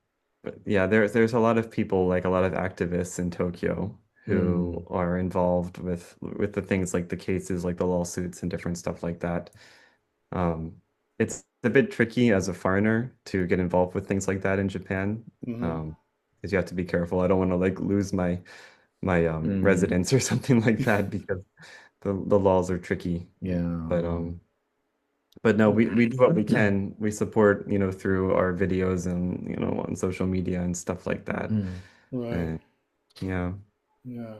[SPEAKER 3] but yeah, there's a lot of people, like a lot of activists in Tokyo who
[SPEAKER 2] Mm.
[SPEAKER 3] are involved with the things like the cases, like the lawsuits and different stuff like that. It's a bit tricky as a foreigner to get involved with things like that in Japan,
[SPEAKER 1] Hmm.
[SPEAKER 3] um, because you have to be careful. I don't want to like lose my
[SPEAKER 2] Mm.
[SPEAKER 3] residence or something like that because the laws are tricky. But
[SPEAKER 2] Yeah.
[SPEAKER 3] but no, we do what we can. We support, through our videos and on social media and stuff like that.
[SPEAKER 2] Mm.
[SPEAKER 1] Right.
[SPEAKER 3] And yeah.
[SPEAKER 1] Yeah.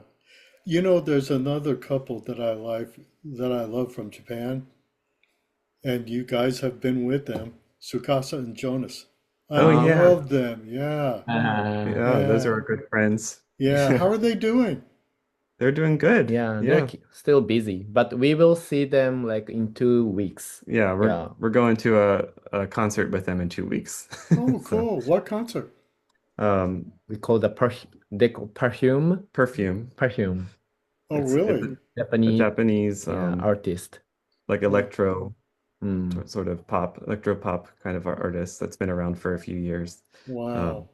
[SPEAKER 1] There's another couple that I love from Japan, and you guys have been with them, Sukasa and Jonas. I
[SPEAKER 3] Oh yeah.
[SPEAKER 1] love them. Yeah.
[SPEAKER 3] Yeah, those are
[SPEAKER 1] Yeah.
[SPEAKER 3] our good friends.
[SPEAKER 1] Yeah. How
[SPEAKER 3] Yeah.
[SPEAKER 1] are they doing?
[SPEAKER 3] They're doing good.
[SPEAKER 2] Yeah, they're
[SPEAKER 3] Yeah.
[SPEAKER 2] still busy, but we will see them like in 2 weeks.
[SPEAKER 3] Yeah, we're
[SPEAKER 2] Yeah,
[SPEAKER 3] we're going to a concert with them in 2 weeks.
[SPEAKER 1] Oh,
[SPEAKER 3] So,
[SPEAKER 1] cool. What concert?
[SPEAKER 3] um,
[SPEAKER 2] we call the they call perfume.
[SPEAKER 3] Perfume.
[SPEAKER 2] Perfume.
[SPEAKER 1] Oh,
[SPEAKER 3] It's
[SPEAKER 1] really?
[SPEAKER 3] a
[SPEAKER 2] Japanese,
[SPEAKER 3] Japanese
[SPEAKER 2] yeah, artist.
[SPEAKER 3] like
[SPEAKER 1] Oh,
[SPEAKER 2] Mm.
[SPEAKER 3] sort of electro pop kind of artist that's been around for a few years.
[SPEAKER 1] wow.
[SPEAKER 3] Um,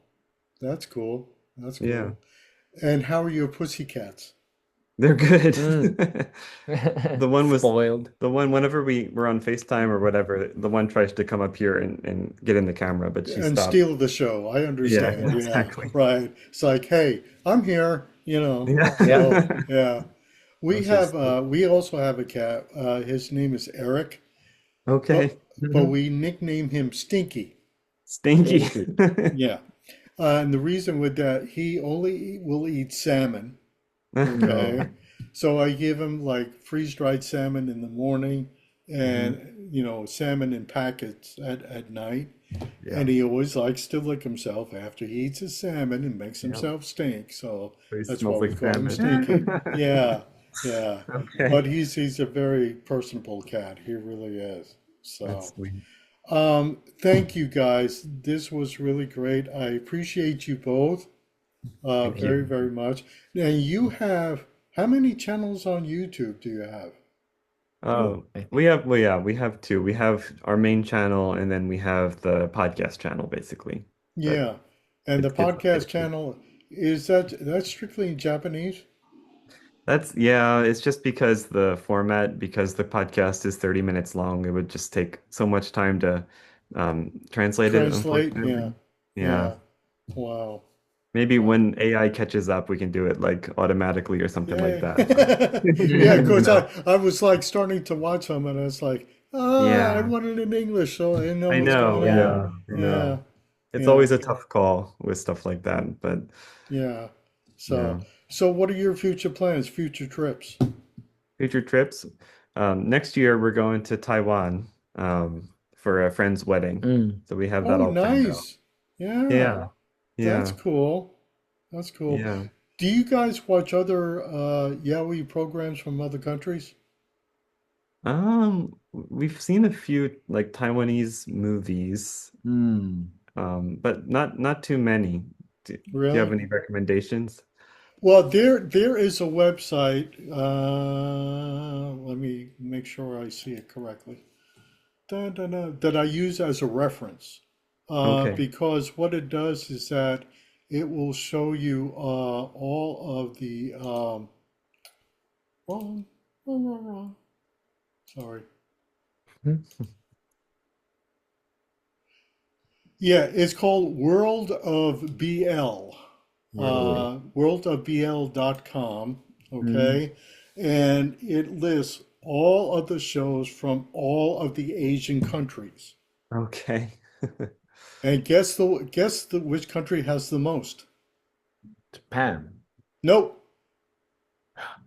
[SPEAKER 1] That's cool. That's
[SPEAKER 3] yeah.
[SPEAKER 1] cool. And how are your pussycats?
[SPEAKER 3] They're good.
[SPEAKER 2] Mm.
[SPEAKER 3] The one was
[SPEAKER 2] Spoiled.
[SPEAKER 3] the one whenever we were on FaceTime or whatever, the one tries to come up here and get in the camera, but she
[SPEAKER 1] And
[SPEAKER 3] stopped.
[SPEAKER 1] steal the show. I
[SPEAKER 3] Yeah,
[SPEAKER 1] understand. Yeah,
[SPEAKER 3] exactly.
[SPEAKER 1] right. It's like, hey, I'm here,
[SPEAKER 3] Yeah.
[SPEAKER 1] So yeah.
[SPEAKER 3] That was just
[SPEAKER 1] We also have a cat. His name is Eric, but
[SPEAKER 3] okay.
[SPEAKER 2] Mhm.
[SPEAKER 1] we nickname him Stinky.
[SPEAKER 3] Stinky.
[SPEAKER 2] Stinky.
[SPEAKER 1] Yeah. And the reason with that, he only will eat salmon.
[SPEAKER 2] Oh.
[SPEAKER 1] Okay. So I give him like freeze dried salmon in the morning
[SPEAKER 3] hmm
[SPEAKER 1] and, salmon in packets at night.
[SPEAKER 3] Yeah.
[SPEAKER 1] And he always likes to lick himself after he eats his salmon and makes
[SPEAKER 3] Yep.
[SPEAKER 1] himself stink. So
[SPEAKER 3] So he
[SPEAKER 1] that's
[SPEAKER 3] smells
[SPEAKER 1] why we
[SPEAKER 3] like
[SPEAKER 1] call him
[SPEAKER 3] salmon.
[SPEAKER 1] Stinky. Yeah. Yeah.
[SPEAKER 3] Okay.
[SPEAKER 1] But he's a very personable cat. He really is.
[SPEAKER 3] That's
[SPEAKER 1] So.
[SPEAKER 3] sweet.
[SPEAKER 1] Thank you guys. This was really great. I appreciate you both
[SPEAKER 3] Thank
[SPEAKER 1] very,
[SPEAKER 3] you.
[SPEAKER 1] very much. And you have, how many channels on YouTube do you have?
[SPEAKER 2] Oh,
[SPEAKER 3] Oh, we have two. We have our main channel and then we have the podcast channel basically. But
[SPEAKER 1] Yeah. And the
[SPEAKER 3] it's
[SPEAKER 1] podcast
[SPEAKER 3] updated.
[SPEAKER 1] channel, that's strictly in Japanese?
[SPEAKER 3] That's yeah, it's just because because the podcast is 30 minutes long, it would just take so much time to translate it,
[SPEAKER 1] Translate? Yeah.
[SPEAKER 3] unfortunately. Yeah.
[SPEAKER 1] Yeah. Wow.
[SPEAKER 3] Maybe
[SPEAKER 1] Wow.
[SPEAKER 3] when AI catches up, we can do it like automatically or something like
[SPEAKER 1] Yay.
[SPEAKER 3] that. But
[SPEAKER 1] Yeah,
[SPEAKER 3] you
[SPEAKER 1] because
[SPEAKER 3] know,
[SPEAKER 1] I was like starting to watch them and I was like, I
[SPEAKER 3] yeah,
[SPEAKER 1] want it in English so I know
[SPEAKER 3] I
[SPEAKER 1] what's going
[SPEAKER 3] know,
[SPEAKER 1] on.
[SPEAKER 2] yeah.
[SPEAKER 3] yeah, I
[SPEAKER 1] Yeah.
[SPEAKER 3] know. It's
[SPEAKER 1] Yeah.
[SPEAKER 3] always a tough call with stuff like that, but
[SPEAKER 1] Yeah.
[SPEAKER 3] yeah.
[SPEAKER 1] So what are your future plans, future trips?
[SPEAKER 3] Future trips. Next year we're going to Taiwan for a friend's wedding.
[SPEAKER 2] Mm.
[SPEAKER 3] So we have that
[SPEAKER 1] Oh,
[SPEAKER 3] all planned out.
[SPEAKER 1] nice. Yeah,
[SPEAKER 3] Yeah.
[SPEAKER 1] that's
[SPEAKER 3] Yeah.
[SPEAKER 1] cool. That's cool.
[SPEAKER 3] Yeah.
[SPEAKER 1] Do you guys watch other yaoi programs from other countries?
[SPEAKER 3] We've seen a few like Taiwanese movies,
[SPEAKER 2] Mm.
[SPEAKER 3] but not too many. Do you have
[SPEAKER 1] Really?
[SPEAKER 3] any recommendations?
[SPEAKER 1] Well, there is a website. Let me make sure I see it correctly. That I use as a reference.
[SPEAKER 3] Okay.
[SPEAKER 1] Because what it does is that it will show you all of the wrong, wrong. Sorry. Yeah, it's called World of BL.
[SPEAKER 2] Oh.
[SPEAKER 1] Worldofbl.com.
[SPEAKER 2] Mm.
[SPEAKER 1] Okay. And it lists all of the shows from all of the Asian countries.
[SPEAKER 3] Okay.
[SPEAKER 1] And guess the which country has the most?
[SPEAKER 2] Japan.
[SPEAKER 1] Nope.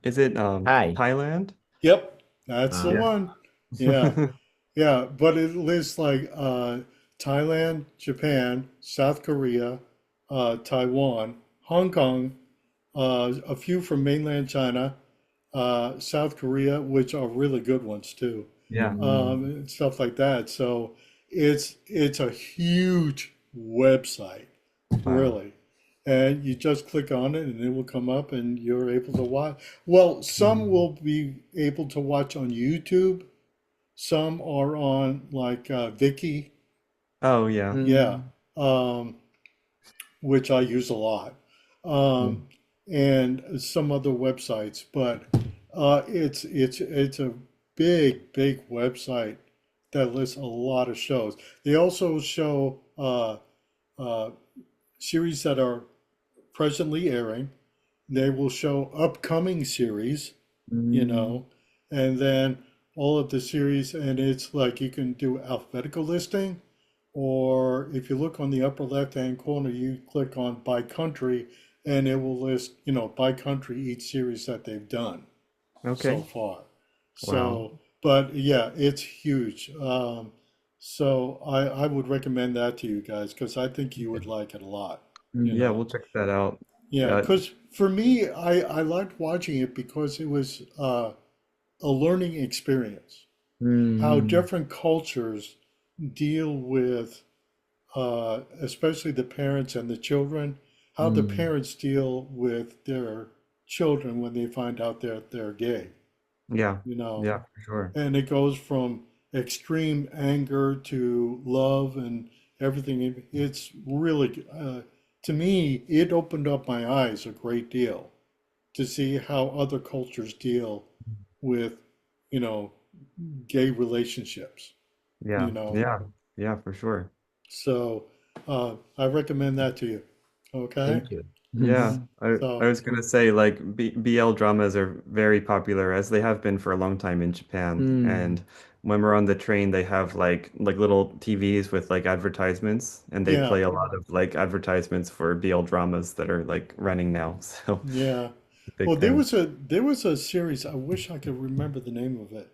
[SPEAKER 3] Is it
[SPEAKER 2] Hi.
[SPEAKER 3] Thailand?
[SPEAKER 1] Yep. That's the
[SPEAKER 2] Ah.
[SPEAKER 3] Yeah.
[SPEAKER 1] one. Yeah. Yeah, but it lists like Thailand, Japan, South Korea, Taiwan, Hong Kong, a few from mainland China, South Korea, which are really good ones too,
[SPEAKER 3] Yeah.
[SPEAKER 2] Mm.
[SPEAKER 1] and stuff like that. So it's a huge website,
[SPEAKER 3] Wow.
[SPEAKER 1] really. And you just click on it and it will come up and you're able to watch. Well, some
[SPEAKER 3] Mhm.
[SPEAKER 1] will be able to watch on YouTube. Some are on like Viki,
[SPEAKER 3] Oh yeah.
[SPEAKER 1] yeah,
[SPEAKER 2] Mm.
[SPEAKER 1] um, which I use a lot, um,
[SPEAKER 2] Mm.
[SPEAKER 1] and some other websites. But it's a big website that lists a lot of shows. They also show uh, series that are presently airing. They will show upcoming series, you
[SPEAKER 2] Mm.
[SPEAKER 1] know, and then all of the series, and it's like you can do alphabetical listing, or if you look on the upper left-hand corner, you click on by country, and it will list, by country each series that they've done so
[SPEAKER 3] Okay.
[SPEAKER 1] far.
[SPEAKER 3] Wow.
[SPEAKER 1] So, but yeah, it's huge. So I would recommend that to you guys because I think you would
[SPEAKER 3] Okay.
[SPEAKER 1] like it a lot, you
[SPEAKER 2] Mm.
[SPEAKER 3] Yeah,
[SPEAKER 1] know.
[SPEAKER 3] we'll check that out.
[SPEAKER 1] Yeah,
[SPEAKER 3] Uh,
[SPEAKER 1] because for me, I liked watching it because it was a learning experience. How
[SPEAKER 2] Mm.
[SPEAKER 1] different cultures deal with, especially the parents and the children, how the
[SPEAKER 2] Mm.
[SPEAKER 1] parents deal with their children when they find out they're gay,
[SPEAKER 3] yeah.
[SPEAKER 1] you know.
[SPEAKER 3] Yeah, for sure.
[SPEAKER 1] And it goes from extreme anger to love and everything. It's really, to me, it opened up my eyes a great deal to see how other cultures deal with, you know, gay relationships, you
[SPEAKER 3] Yeah,
[SPEAKER 1] know.
[SPEAKER 3] yeah, yeah, for sure.
[SPEAKER 1] So I recommend that to you. Okay.
[SPEAKER 2] Thank you.
[SPEAKER 3] Yeah, I
[SPEAKER 1] So
[SPEAKER 3] was gonna say like BL dramas are very popular as they have been for a long time in Japan.
[SPEAKER 2] Mm.
[SPEAKER 3] And when we're on the train, they have like little TVs with like advertisements, and they
[SPEAKER 1] yeah,
[SPEAKER 3] play a lot of like advertisements for BL dramas that are like running now. So
[SPEAKER 1] yeah.
[SPEAKER 3] big
[SPEAKER 1] Well, there
[SPEAKER 3] thing.
[SPEAKER 1] was a series. I wish I could remember the name of it.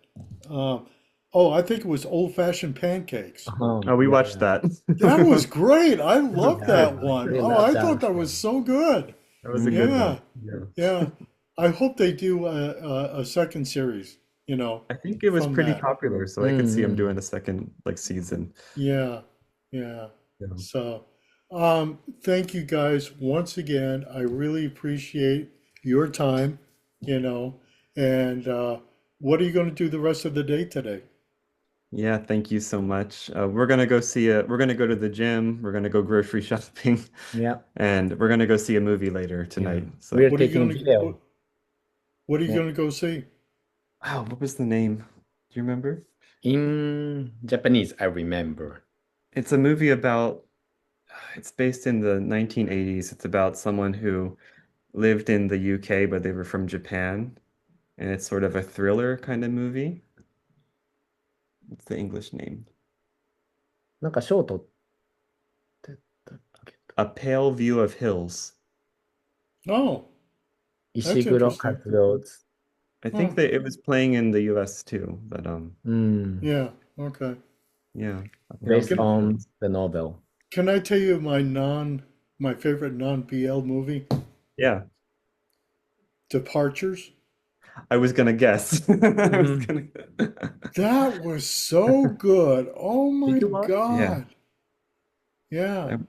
[SPEAKER 1] Oh, I think it was Old Fashioned Pancakes.
[SPEAKER 3] Oh, we
[SPEAKER 2] Yeah,
[SPEAKER 3] watched
[SPEAKER 2] yeah.
[SPEAKER 3] that.
[SPEAKER 1] That was great. I
[SPEAKER 3] That was
[SPEAKER 1] loved
[SPEAKER 2] Yeah,
[SPEAKER 1] that
[SPEAKER 3] good.
[SPEAKER 2] I
[SPEAKER 1] one.
[SPEAKER 2] really
[SPEAKER 1] Oh,
[SPEAKER 2] love
[SPEAKER 1] I thought
[SPEAKER 2] that
[SPEAKER 1] that
[SPEAKER 2] show.
[SPEAKER 1] was so good.
[SPEAKER 3] That was a good
[SPEAKER 2] Mm.
[SPEAKER 1] Yeah,
[SPEAKER 3] one. Yeah.
[SPEAKER 1] yeah. I hope they do a second series,
[SPEAKER 3] I think it was
[SPEAKER 1] from
[SPEAKER 3] pretty
[SPEAKER 1] that.
[SPEAKER 3] popular, so I could see him
[SPEAKER 2] Mm.
[SPEAKER 3] doing a second like season.
[SPEAKER 1] Yeah, yeah.
[SPEAKER 3] Yeah.
[SPEAKER 1] So, thank you guys once again. I really appreciate your time, you know, and what are you going to do the rest of the day today?
[SPEAKER 3] Yeah, thank you so much. We're gonna go to the gym, we're gonna go grocery shopping,
[SPEAKER 2] Yeah,
[SPEAKER 3] and we're gonna go see a movie later
[SPEAKER 2] yeah.
[SPEAKER 3] tonight.
[SPEAKER 2] We're
[SPEAKER 3] So,
[SPEAKER 1] What are you
[SPEAKER 2] taking
[SPEAKER 1] going to
[SPEAKER 2] video.
[SPEAKER 1] what are you
[SPEAKER 2] Yeah.
[SPEAKER 1] going to go see?
[SPEAKER 3] wow, what was the name? Do you remember?
[SPEAKER 2] In Japanese, I remember.
[SPEAKER 3] It's a movie about, it's based in the 1980s. It's about someone who lived in the UK, but they were from Japan, and it's sort of a thriller kind of movie. What's the English name?
[SPEAKER 2] なんか賞取ってたっけ？
[SPEAKER 3] A Pale View of Hills.
[SPEAKER 1] Oh, that's
[SPEAKER 2] 石黒和
[SPEAKER 1] interesting.
[SPEAKER 2] 夫
[SPEAKER 3] I think
[SPEAKER 1] Oh,
[SPEAKER 3] that it was playing in the US too, but
[SPEAKER 2] うん。
[SPEAKER 1] yeah. Okay.
[SPEAKER 3] yeah, A Pale
[SPEAKER 2] Based
[SPEAKER 3] View
[SPEAKER 1] Can
[SPEAKER 3] of
[SPEAKER 2] on
[SPEAKER 3] Hills.
[SPEAKER 2] the novel.
[SPEAKER 1] can I tell you my favorite non BL movie?
[SPEAKER 3] Yeah,
[SPEAKER 1] Departures.
[SPEAKER 3] I was gonna guess. I was
[SPEAKER 2] うん。
[SPEAKER 3] gonna.
[SPEAKER 1] That was so good. Oh
[SPEAKER 2] Did
[SPEAKER 1] my
[SPEAKER 2] you watch?
[SPEAKER 3] Yeah,
[SPEAKER 1] God. Yeah.
[SPEAKER 3] I'm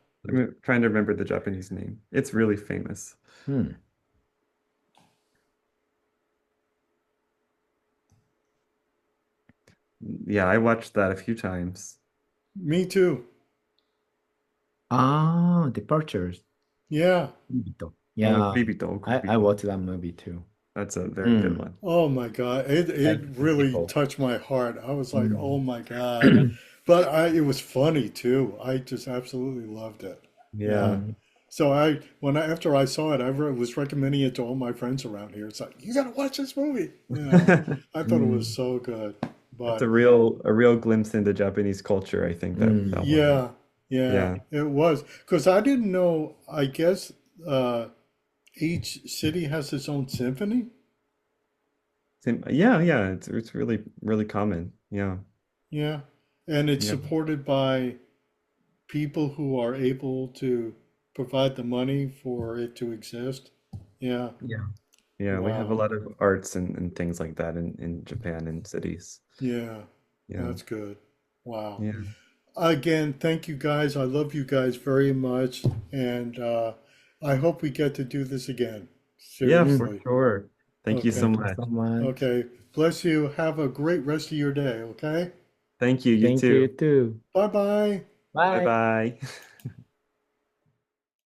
[SPEAKER 3] trying to remember the Japanese name. It's really famous.
[SPEAKER 2] うん。
[SPEAKER 3] Yeah, I watched that a few times.
[SPEAKER 1] Me too.
[SPEAKER 2] Ah, Departures.
[SPEAKER 1] Yeah.
[SPEAKER 2] Yeah, I
[SPEAKER 3] Okubito.
[SPEAKER 2] watched that movie too.
[SPEAKER 3] That's a very good
[SPEAKER 2] うん。
[SPEAKER 3] one.
[SPEAKER 1] Oh my God. It
[SPEAKER 2] Like
[SPEAKER 1] really
[SPEAKER 2] people.
[SPEAKER 1] touched my heart. I was
[SPEAKER 2] う
[SPEAKER 1] like, oh
[SPEAKER 2] ん。
[SPEAKER 1] my God. But it was funny too. I just absolutely loved it.
[SPEAKER 2] う
[SPEAKER 1] Yeah.
[SPEAKER 3] Yeah.
[SPEAKER 2] ん。
[SPEAKER 1] So after I saw it, was recommending it to all my friends around here. It's like, you gotta watch this movie. I
[SPEAKER 2] う
[SPEAKER 1] thought it was
[SPEAKER 2] ん。
[SPEAKER 1] so good.
[SPEAKER 3] That's
[SPEAKER 1] But
[SPEAKER 3] a real glimpse into Japanese culture, I think
[SPEAKER 2] う
[SPEAKER 3] that
[SPEAKER 2] ん。
[SPEAKER 3] one.
[SPEAKER 1] yeah, yeah,
[SPEAKER 3] Yeah.
[SPEAKER 1] it was. Because I didn't know, I guess uh, each city has its own symphony.
[SPEAKER 3] Yeah, yeah, it's really common. Yeah.
[SPEAKER 1] Yeah. And it's
[SPEAKER 3] Yeah.
[SPEAKER 1] supported by people who are able to provide the money for it to exist. Yeah.
[SPEAKER 3] Yeah. Yeah, we have a
[SPEAKER 1] Wow.
[SPEAKER 3] lot of arts and things like that in Japan and cities.
[SPEAKER 1] Yeah.
[SPEAKER 3] Yeah.
[SPEAKER 1] That's good. Wow.
[SPEAKER 3] Yeah.
[SPEAKER 1] Again, thank you guys. I love you guys very much. And I hope we get to do this again.
[SPEAKER 3] Yeah,
[SPEAKER 2] うん。
[SPEAKER 3] for
[SPEAKER 1] Seriously.
[SPEAKER 3] sure. Thank you so
[SPEAKER 1] Okay.
[SPEAKER 2] Thank you
[SPEAKER 3] much.
[SPEAKER 2] so much.
[SPEAKER 1] Okay. Bless you. Have a great rest of your day. Okay.
[SPEAKER 3] Thank you, you
[SPEAKER 2] Thank you
[SPEAKER 3] too.
[SPEAKER 2] too.
[SPEAKER 1] Bye bye.
[SPEAKER 3] Bye
[SPEAKER 2] Bye.
[SPEAKER 3] bye.